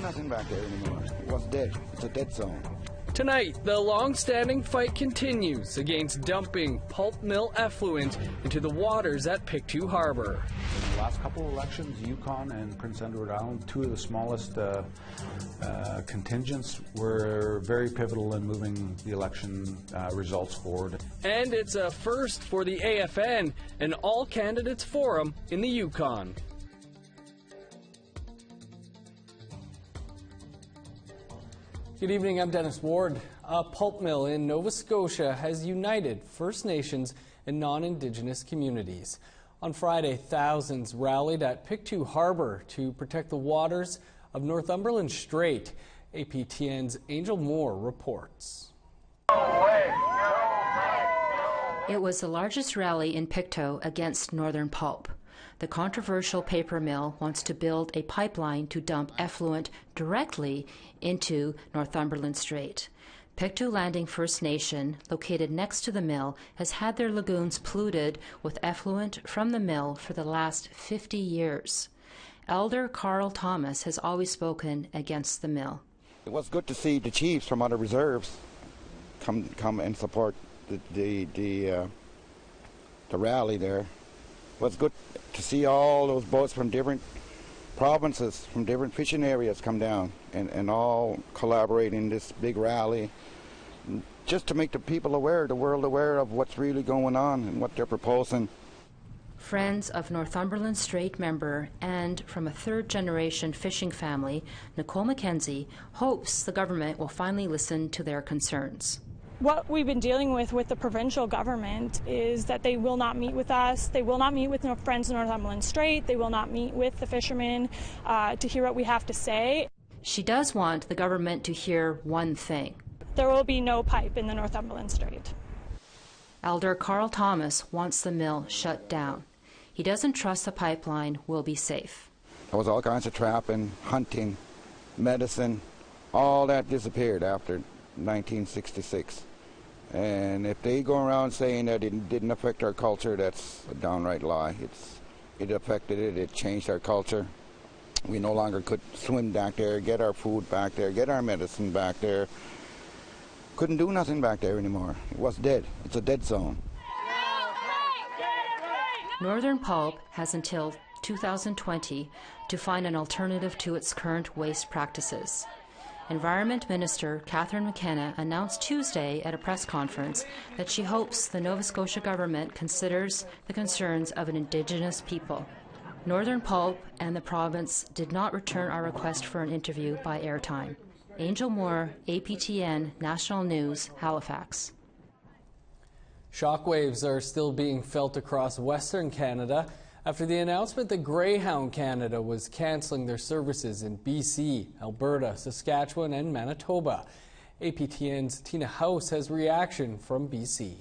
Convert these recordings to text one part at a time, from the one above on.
nothing back there anymore. It was dead. It's a dead zone. Tonight, the long-standing fight continues against dumping pulp mill effluent into the waters at Pictou Harbour. In the last couple of elections, Yukon and Prince Edward Island, two of the smallest contingents, were very pivotal in moving the election results forward. And it's a first for the AFN, an all-candidates forum in the Yukon. Good evening, I'm Dennis Ward. A pulp mill in Nova Scotia has united First Nations and non-Indigenous communities. On Friday, thousands rallied at Pictou Harbour to protect the waters of Northumberland Strait. APTN's Angel Moore reports. It was the largest rally in Pictou against Northern Pulp. The controversial paper mill wants to build a pipeline to dump effluent directly into Northumberland Strait. Pictou Landing First Nation, located next to the mill, has had their lagoons polluted with effluent from the mill for the last 50 years. Elder Carl Thomas has always spoken against the mill. It was good to see the chiefs from other reserves come and support the rally there. It was good to see all those boats from different provinces, from different fishing areas come down and all collaborate in this big rally, just to make the people aware, the world aware of what's really going on and what they're proposing. Friends of Northumberland Strait member and from a third-generation fishing family, Nicole McKenzie, hopes the government will finally listen to their concerns. What we've been dealing with the provincial government is that they will not meet with us. They will not meet with friends in Northumberland Strait. They will not meet with the fishermen to hear what we have to say. She does want the government to hear one thing. There will be no pipe in the Northumberland Strait. Elder Carl Thomas wants the mill shut down. He doesn't trust the pipeline will be safe. There was all kinds of trapping, hunting, medicine, all that disappeared after 1966. And if they go around saying that it didn't affect our culture, that's a downright lie. It affected it, it changed our culture. We no longer could swim back there, get our food back there, get our medicine back there. Couldn't do nothing back there anymore. It was dead. It's a dead zone. Northern Pulp has until 2020 to find an alternative to its current waste practices. Environment Minister Catherine McKenna announced Tuesday at a press conference that she hopes the Nova Scotia government considers the concerns of an Indigenous people. Northern Pulp and the province did not return our request for an interview by airtime. Angel Moore, APTN National News, Halifax. Shockwaves are still being felt across Western Canada after the announcement that Greyhound Canada was cancelling their services in BC, Alberta, Saskatchewan and Manitoba. APTN's Tina House has reaction from BC.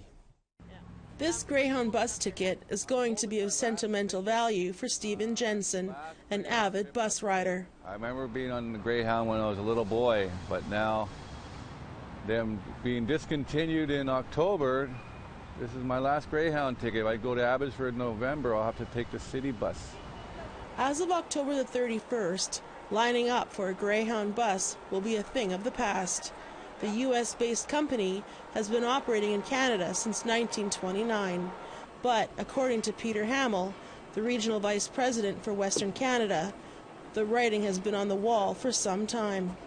This Greyhound bus ticket is going to be of sentimental value for Stephen Jensen, an avid bus rider. I remember being on the Greyhound when I was a little boy, but now them being discontinued in October, this is my last Greyhound ticket. If I go to Abbotsford in November, I'll have to take the city bus. As of October the 31st, lining up for a Greyhound bus will be a thing of the past. The U.S.-based company has been operating in Canada since 1929. But, according to Peter Hamill, the regional vice president for Western Canada, the writing has been on the wall for some time.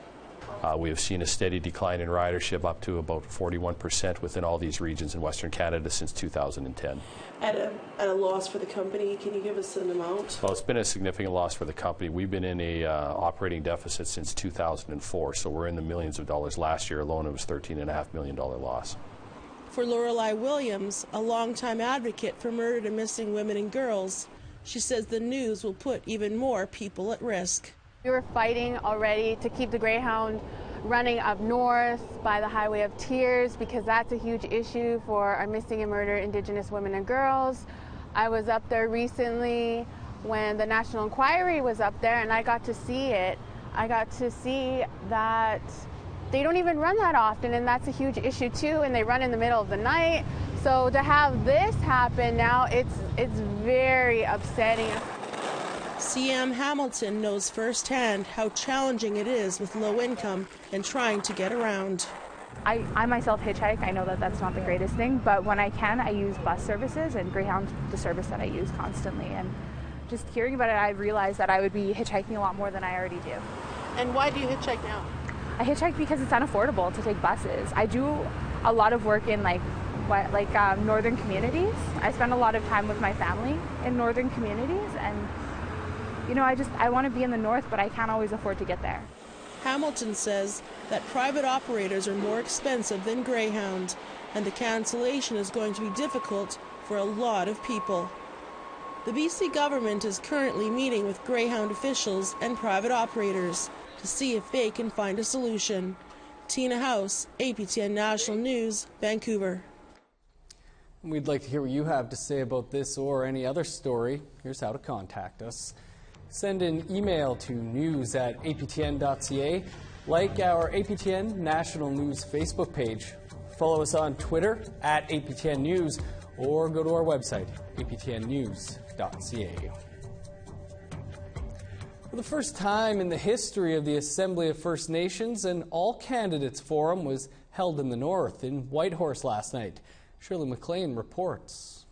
We have seen a steady decline in ridership up to about 41% within all these regions in Western Canada since 2010. At a loss for the company, can you give us an amount? Well, it's been a significant loss for the company. We've been in a operating deficit since 2004, so we're in the millions of dollars. Last year alone, it was $13.5 million loss. For Lorelei Williams, a longtime advocate for murdered and missing women and girls, she says the news will put even more people at risk. We were fighting already to keep the Greyhound running up north by the Highway of Tears because that's a huge issue for our missing and murdered Indigenous women and girls. I was up there recently when the National Inquiry was up there and I got to see it. I got to see that they don't even run that often, and that's a huge issue too, and they run in the middle of the night. So to have this happen now, it's very upsetting. C.M. Hamilton knows firsthand how challenging it is with low income and trying to get around. I myself hitchhike. I know that that's not the greatest thing, but when I can, I use bus services, and Greyhound's the service that I use constantly. And just hearing about it, I realized that I would be hitchhiking a lot more than I already do. And why do you hitchhike now? I hitchhike because it's unaffordable to take buses. I do a lot of work in northern communities. I spend a lot of time with my family in northern communities, and I want to be in the north, but I can't always afford to get there. Hamilton says that private operators are more expensive than Greyhound, and the cancellation is going to be difficult for a lot of people. The BC government is currently meeting with Greyhound officials and private operators to see if they can find a solution. Tina House, APTN National News, Vancouver. We'd like to hear what you have to say about this or any other story. Here's how to contact us. Send an email to news@aptn.ca. Like our APTN National News Facebook page. Follow us on Twitter @APTN News or go to our website, aptnnews.ca. For the first time in the history of the Assembly of First Nations, an all-candidates forum was held in the north in Whitehorse last night. Shirley McLean reports.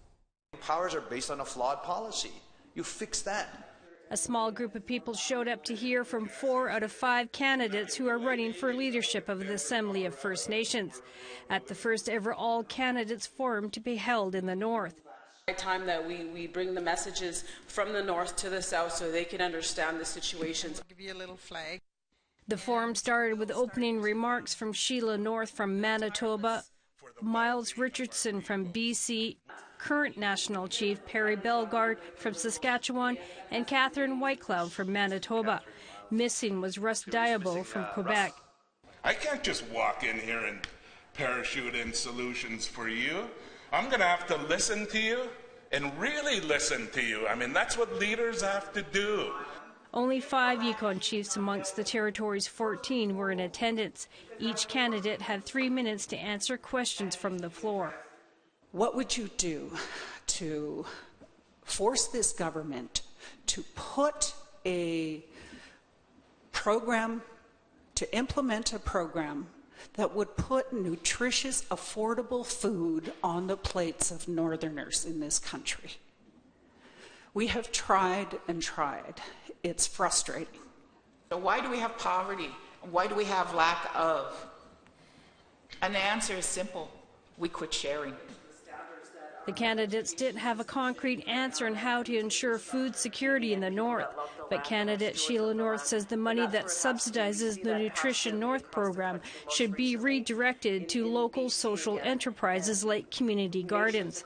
Powers are based on a flawed policy. You fix that. A small group of people showed up to hear from 4 out of 5 candidates who are running for leadership of the Assembly of First Nations at the first ever all-candidates forum to be held in the north. It's time that we bring the messages from the north to the south so they can understand the situations. Give you a little flag. The forum started with opening remarks from Sheila North from Manitoba, Miles Richardson from BC, current National Chief Perry Bellegarde from Saskatchewan, and Catherine Whitecloud from Manitoba. Missing was Russ Diabo from Quebec. I can't just walk in here and parachute in solutions for you. I'm going to have to listen to you and really listen to you. I mean, that's what leaders have to do. Only 5 Yukon chiefs amongst the territory's 14 were in attendance. Each candidate had 3 minutes to answer questions from the floor. What would you do to force this government to put a program, to implement a program that would put nutritious, affordable food on the plates of Northerners in this country? We have tried and tried. It's frustrating. So why do we have poverty? Why do we have lack of? And the answer is simple. We quit sharing. The candidates didn't have a concrete answer on how to ensure food security in the north, but candidate Sheila North says the money that subsidizes the Nutrition North program should be redirected to local social enterprises like community gardens.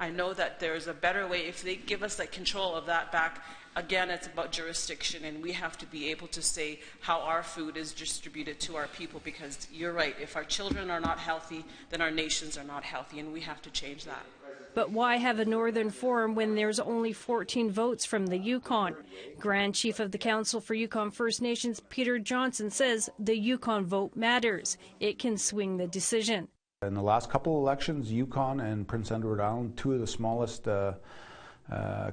I know that there's a better way if they give us that control of that back. Again, it's about jurisdiction, and we have to be able to say how our food is distributed to our people, because you're right, if our children are not healthy, then our nations are not healthy, and we have to change that. But why have a northern forum when there's only 14 votes from the Yukon? Grand Chief of the Council for Yukon First Nations, Peter Johnson, says the Yukon vote matters. It can swing the decision. In the last couple of elections, Yukon and Prince Edward Island, 2 of the smallest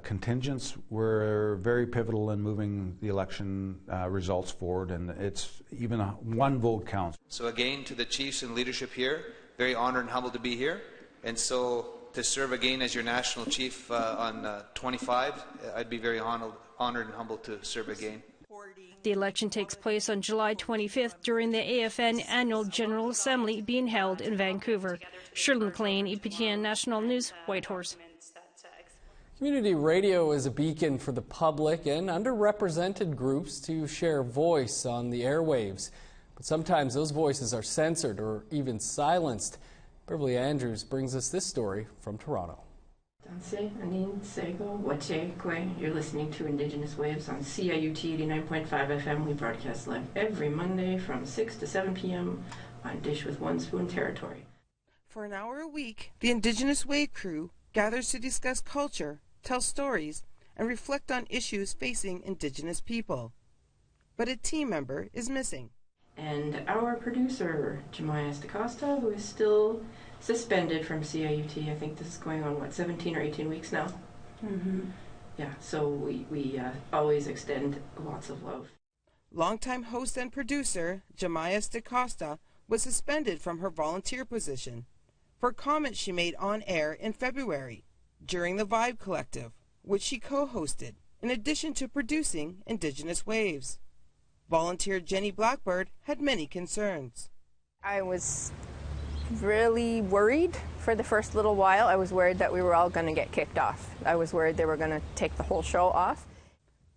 contingents, were very pivotal in moving the election results forward, and it's even one vote counts. So again, to the chiefs and leadership here, very honored and humbled to be here, and so to serve again as your national chief on 25, I'd be very honored and humbled to serve again. The election takes place on July 25th during the AFN Annual General Assembly being held in Vancouver. Shirley McLean, APTN National News, Whitehorse. Community radio is a beacon for the public and underrepresented groups to share voice on the airwaves. But sometimes those voices are censored or even silenced. Beverly Andrews brings us this story from Toronto. You're listening to Indigenous Waves on CIUT 89.5 FM. We broadcast live every Monday from 6 to 7 p.m. on Dish with One Spoon territory. For an hour a week, the Indigenous Wave crew gathers to discuss culture, tell stories, and reflect on issues facing Indigenous people. But a team member is missing. And our producer, Jemaya Stacosta, who is still suspended from CIUT. I think this is going on, 17 or 18 weeks now? yeah, so we always extend lots of love. Longtime host and producer Jamias DaCosta was suspended from her volunteer position for comments she made on air in February during the Vibe Collective, which she co-hosted, in addition to producing Indigenous Waves. Volunteer Jenny Blackbird had many concerns. I was really worried for the first little while. I was worried that we were all going to get kicked off. I was worried they were going to take the whole show off.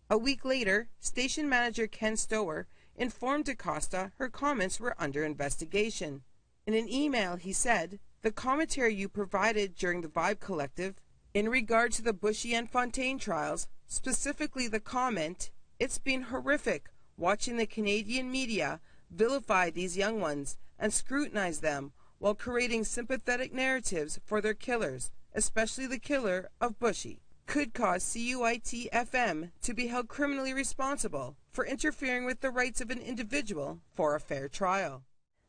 A week later, station manager Ken Stower informed DaCosta her comments were under investigation. In an email, he said, "The commentary you provided during the Vibe Collective in regard to the Bushy and Fontaine trials, specifically the comment, 'It's been horrific watching the Canadian media vilify these young ones and scrutinize them while creating sympathetic narratives for their killers, especially the killer of Bushy, could cause CUIT-FM to be held criminally responsible for interfering with the rights of an individual for a fair trial.'"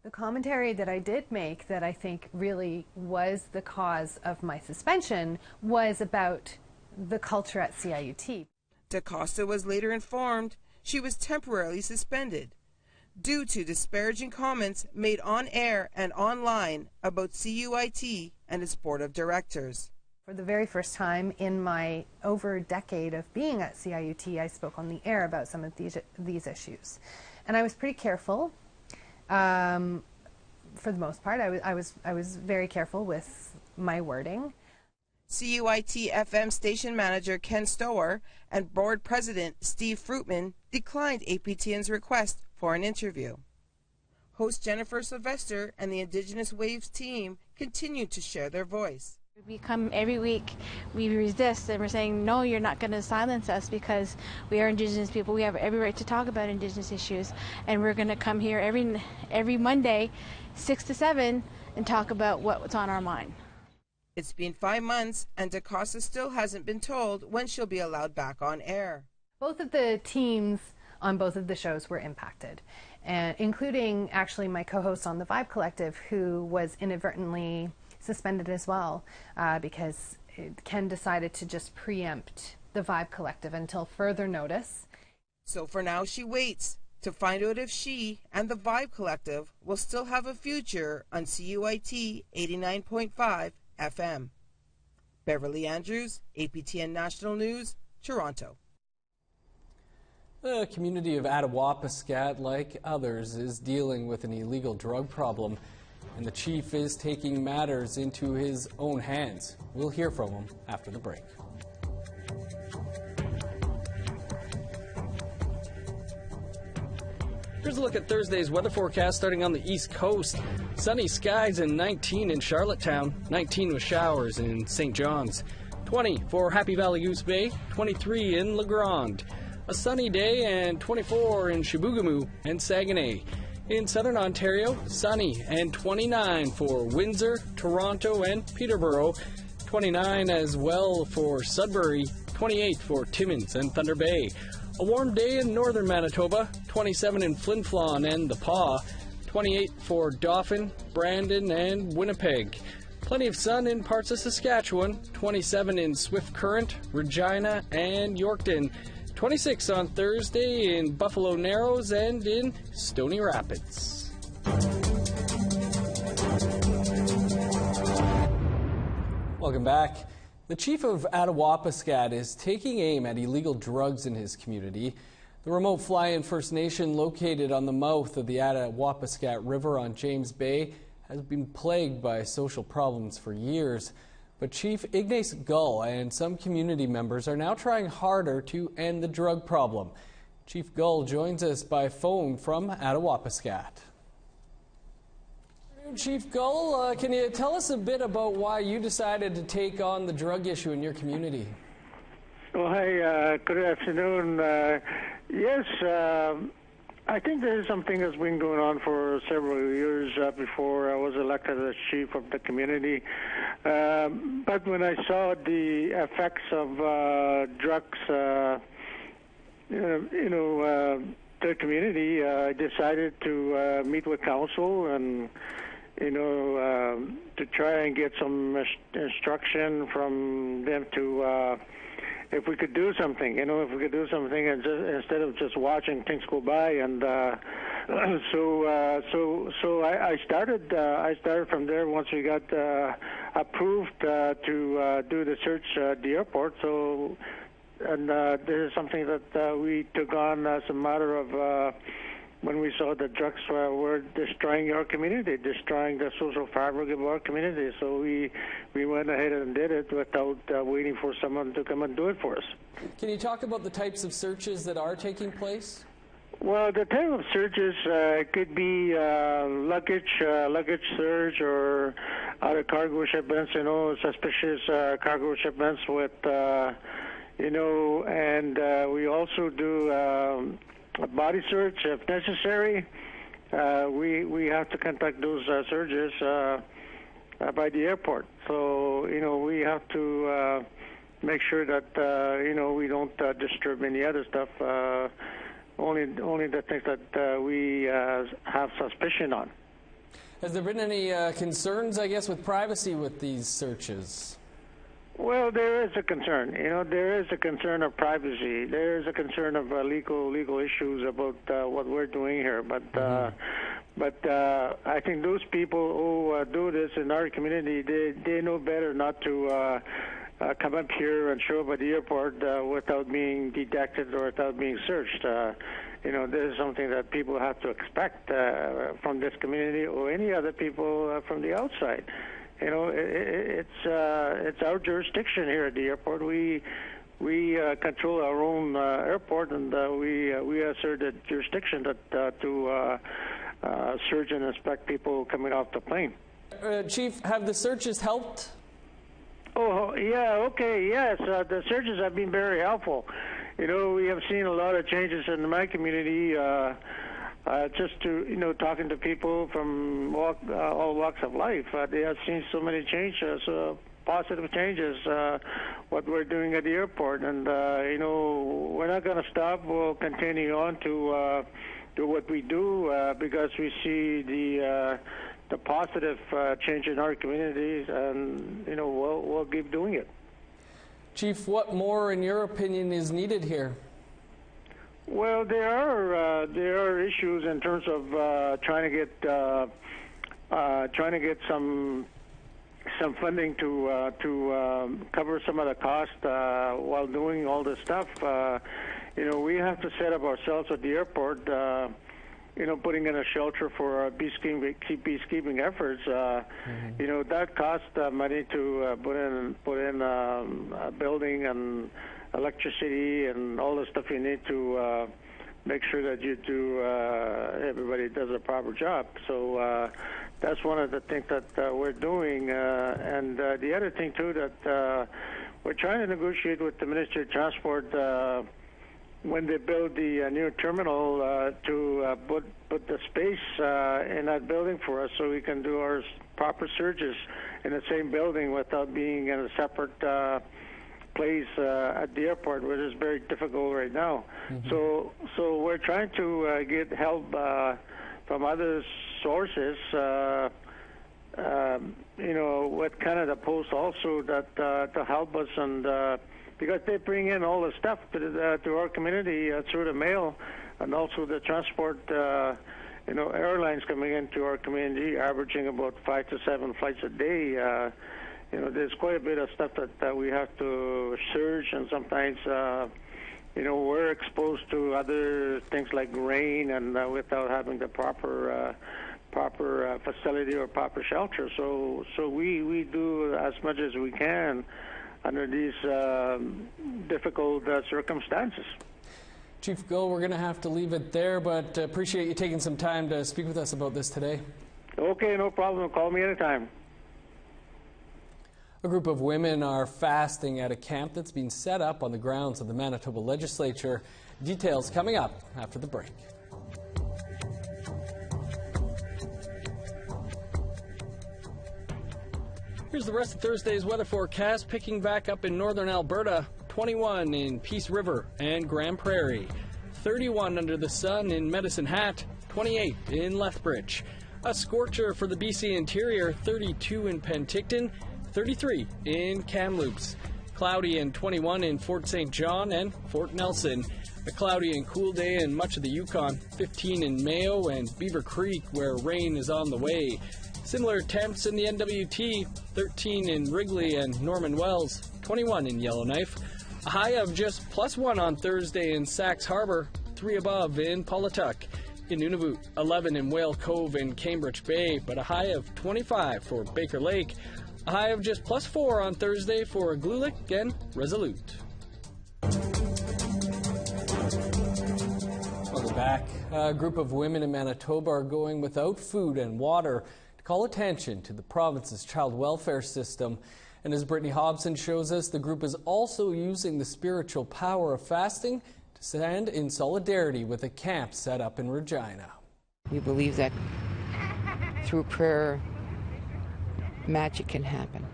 The commentary that I did make that I think really was the cause of my suspension was about the culture at CIUT. DaCosta was later informed she was temporarily suspended due to disparaging comments made on air and online about CUIT and its board of directors. For the very first time in my over decade of being at CIUT, I spoke on the air about some of these issues. And I was pretty careful. For the most part, I was very careful with my wording. CUIT-FM station manager Ken Stower and board president Steve Fruitman declined APTN's request for an interview. Host Jennifer Sylvester and the Indigenous Waves team continued to share their voice. We come every week, we resist, and we're saying, no, you're not going to silence us because we are Indigenous people. We have every right to talk about Indigenous issues, and we're going to come here every Monday, 6 to 7, and talk about what's on our mind. It's been 5 months, and DaCosta still hasn't been told when she'll be allowed back on air. Both of the teams on both of the shows were impacted, and including actually my co-host on the Vibe Collective, who was inadvertently suspended as well because Ken decided to just preempt the Vibe Collective until further notice. So for now she waits to find out if she and the Vibe Collective will still have a future on CUIT 89.5 FM. Beverly Andrews, APTN National News, Toronto. The community of Attawapiskat, like others, is dealing with an illegal drug problem, and the chief is taking matters into his own hands. We'll hear from him after the break. Here's a look at Thursday's weather forecast starting on the East Coast. Sunny skies and 19 in Charlottetown, 19 with showers in St. John's, 20 for Happy Valley Goose Bay, 23 in La Grande. A sunny day and 24 in Chibougamau and Saguenay. In southern Ontario, sunny and 29 for Windsor, Toronto, and Peterborough. 29 as well for Sudbury, 28 for Timmins and Thunder Bay. A warm day in northern Manitoba, 27 in Flin Flon and The Pas. 28 for Dauphin, Brandon, and Winnipeg. Plenty of sun in parts of Saskatchewan, 27 in Swift Current, Regina, and Yorkton. 26 on Thursday in Buffalo Narrows and in Stony Rapids. Welcome back. The chief of Attawapiskat is taking aim at illegal drugs in his community. The remote fly-in First Nation located on the mouth of the Attawapiskat River on James Bay has been plagued by social problems for years. But Chief Ignace Gull and some community members are now trying harder to end the drug problem. Chief Gull joins us by phone from Attawapiskat. Chief Gull, can you tell us a bit about why you decided to take on the drug issue in your community? Well, hi, good afternoon. Yes, I think this is something that's been going on for several years before I was elected as chief of the community. But when I saw the effects of drugs, the community, I decided to meet with council and, to try and get some instruction from them to if we could do something, if we could do something, and instead of just watching things go by. And so I started from there once we got approved to do the search at the airport. So, and this is something that we took on as a matter of when we saw that drugs were destroying our community, destroying the social fabric of our community. So we went ahead and did it without waiting for someone to come and do it for us. Can you talk about the types of searches that are taking place? Well, the type of searches could be luggage search, or other cargo shipments, suspicious cargo shipments with, and we also do a body search if necessary. We have to conduct those searches by the airport. So, we have to make sure that, we don't disturb any other stuff, only the things that we have suspicion on. Has there been any concerns, I guess, with privacy with these searches? Well, there is a concern. There is a concern of privacy. There is a concern of legal issues about what we're doing here. But I think those people who do this in our community, they know better not to come up here and show up at the airport without being detected or without being searched. This is something that people have to expect from this community or any other people from the outside. It's our jurisdiction here at the airport. We control our own airport, and we assert the jurisdiction to search and inspect people coming off the plane. Chief, have the searches helped? Oh, yeah, okay, yes. The searches have been very helpful. We have seen a lot of changes in my community. Just to, talking to people from all walks of life, they have seen so many changes, positive changes, what we're doing at the airport. And, we're not going to stop. We'll continue on to do what we do because we see the positive change in our communities, and, we'll keep doing it. Chief, what more, in your opinion, is needed here? Well, there are issues in terms of trying to get some funding to cover some of the cost while doing all this stuff. We have to set up ourselves at the airport. Putting in a shelter for peacekeeping efforts. That costs money to put in a building and electricity and all the stuff you need to make sure that everybody does a proper job. So that's one of the things that we're doing. And the other thing, too, that we're trying to negotiate with the Ministry of Transport when they build the new terminal to put the space in that building for us so we can do our proper searches in the same building without being in a separate place at the airport, which is very difficult right now. So we're trying to get help from other sources, with Canada Post also to help us, and because they bring in all the stuff to our community through the mail, and also the transport, airlines coming into our community, averaging about 5 to 7 flights a day. There's quite a bit of stuff that we have to search, and sometimes, we're exposed to other things like grain, and without having the proper facility or proper shelter. So we do as much as we can under these difficult circumstances. Chief Gill, we're going to have to leave it there, but appreciate you taking some time to speak with us about this today. Okay, no problem. Call me anytime. A group of women are fasting at a camp that's been set up on the grounds of the Manitoba Legislature. Details coming up after the break. Here's the rest of Thursday's weather forecast, picking back up in northern Alberta. 21 in Peace River and Grand Prairie. 31 under the sun in Medicine Hat. 28 in Lethbridge. A scorcher for the BC interior. 32 in Penticton. 33 in Kamloops. Cloudy and 21 in Fort St. John and Fort Nelson. A cloudy and cool day in much of the Yukon. 15 in Mayo and Beaver Creek, where rain is on the way. Similar temps in the NWT. 13 in Wrigley and Norman Wells. 21 in Yellowknife. A high of just +1 on Thursday in Sax Harbour. 3 above in Paulatuck. In Nunavut, 11 in Whale Cove and Cambridge Bay, but a high of 25 for Baker Lake. A high of just +4 on Thursday for Glulik and Resolute. Welcome back. A group of women in Manitoba are going without food and water to call attention to the province's child welfare system. And as Brittany Hobson shows us, the group is also using the spiritual power of fasting to stand in solidarity with a camp set up in Regina. We believe that through prayer, magic can happen.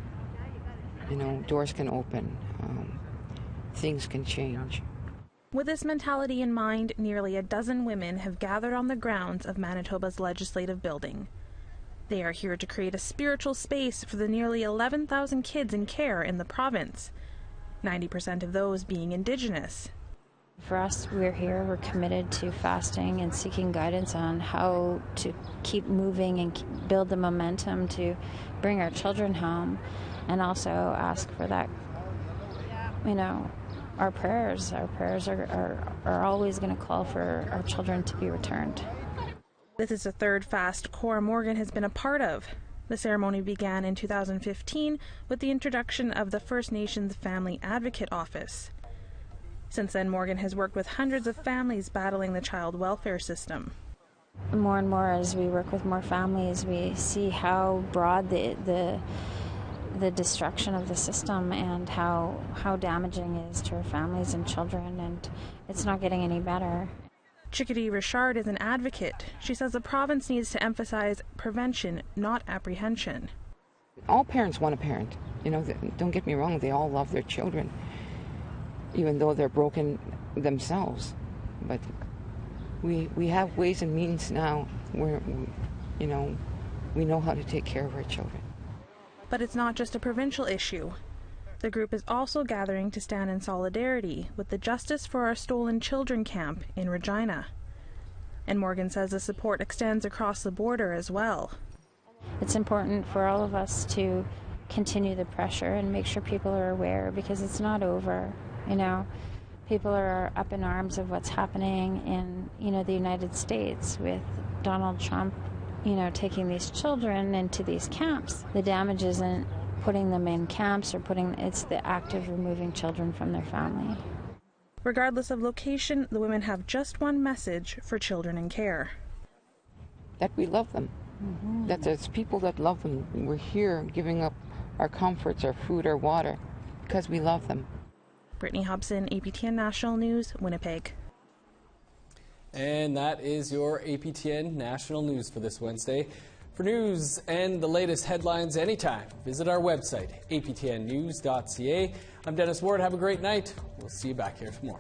You know, doors can open, things can change. With this mentality in mind, nearly a dozen women have gathered on the grounds of Manitoba's legislative building. They are here to create a spiritual space for the nearly 11,000 kids in care in the province, 90% of those being Indigenous. For us, we're here, we're committed to fasting and seeking guidance on how to keep moving and build the momentum to bring our children home, and also ask for that, you know, our prayers are always going to call for our children to be returned. This is the third fast Cora Morgan has been a part of. The ceremony began in 2015 with the introduction of the First Nations Family Advocate Office. Since then, Morgan has worked with hundreds of families battling the child welfare system. More and more, as we work with more families, we see how broad the destruction of the system and how damaging it is to our families and children, and it's not getting any better. Chickadee Richard is an advocate. She says the province needs to emphasize prevention, not apprehension. All parents want a parent. You know, don't get me wrong, they all love their children, even though they're broken themselves. But we have ways and means now where, you know, we know how to take care of our children. But it's not just a provincial issue. The group is also gathering to stand in solidarity with the Justice for Our Stolen Children camp in Regina. And Morgan says the support extends across the border as well. It's important for all of us to continue the pressure and make sure people are aware, because it's not over. You know, people are up in arms of what's happening in, you know, the United States with Donald Trump, you know, taking these children into these camps. The damage isn't putting them in camps it's the act of removing children from their family. Regardless of location, the women have just one message for children in care. That we love them. Mm-hmm. That there's people that love them. We're here giving up our comforts, our food, our water, because we love them. Brittany Hobson, APTN National News, Winnipeg. And that is your APTN National News for this Wednesday. For news and the latest headlines anytime, visit our website, aptnnews.ca. I'm Dennis Ward. Have a great night. We'll see you back here tomorrow.